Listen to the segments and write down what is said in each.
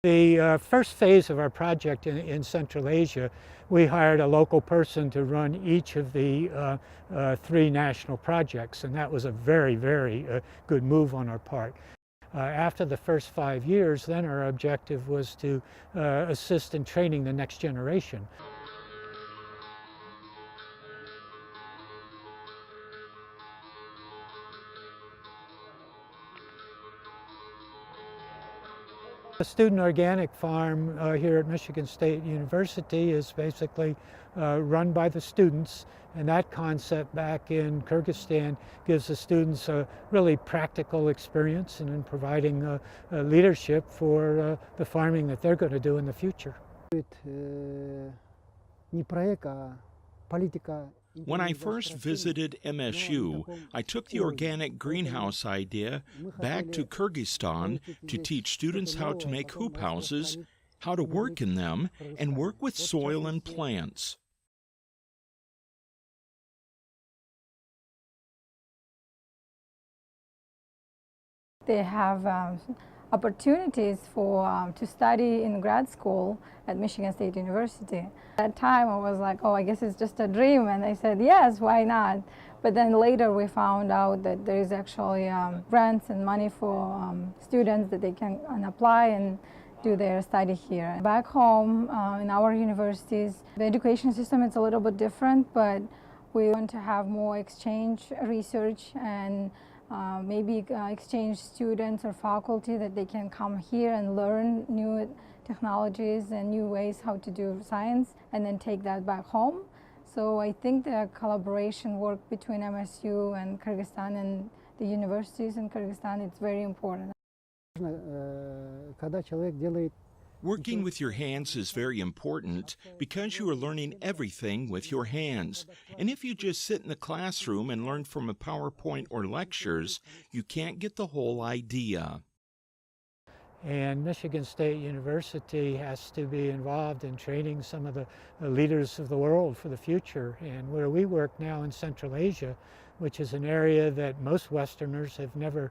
The first phase of our project in Central Asia, we hired a local person to run each of the three national projects, and that was a very, very good move on our part. After the first 5 years, then our objective was to assist in training the next generation. The student organic farm here at Michigan State University is basically run by the students, and that concept back in Kyrgyzstan gives the students a really practical experience and in providing leadership for the farming that they're going to do in the future. When I first visited MSU, I took the organic greenhouse idea back to Kyrgyzstan to teach students how to make hoop houses, how to work in them, and work with soil and plants. They have opportunities for to study in grad school at Michigan State University. At that time I was like, oh, I guess it's just a dream, and I said yes, why not? But then later we found out that there is actually grants and money for students that they can apply and do their study here. Back home in our universities, the education system is a little bit different, but we want to have more exchange research and maybe exchange students or faculty that they can come here and learn new technologies and new ways how to do science and then take that back home. So I think the collaboration work between MSU and Kyrgyzstan and the universities in Kyrgyzstan, it's very important. Working with your hands is very important because you are learning everything with your hands. And if you just sit in the classroom and learn from a PowerPoint or lectures, you can't get the whole idea. And Michigan State University has to be involved in training some of the leaders of the world for the future. And where we work now in Central Asia, which is an area that most Westerners have never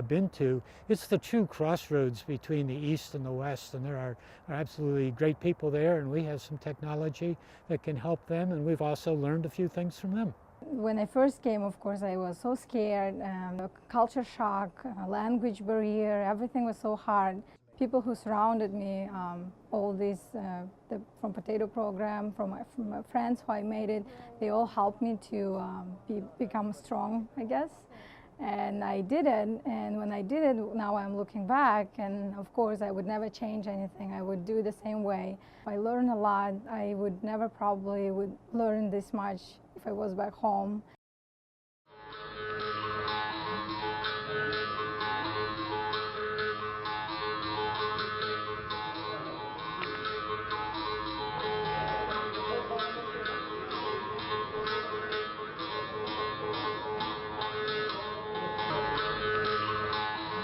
been to, it's the true crossroads between the East and the West. And there are absolutely great people there, and we have some technology that can help them, and we've also learned a few things from them. When I first came, of course, I was so scared, culture shock, language barrier, everything was so hard. People who surrounded me, all these, from potato program, from my friends who I made it, they all helped me to become strong, I guess. And I did it, and when I did it, now I'm looking back, and of course I would never change anything. I would do the same way. I learned a lot. I would never probably would learn this much if I was back home.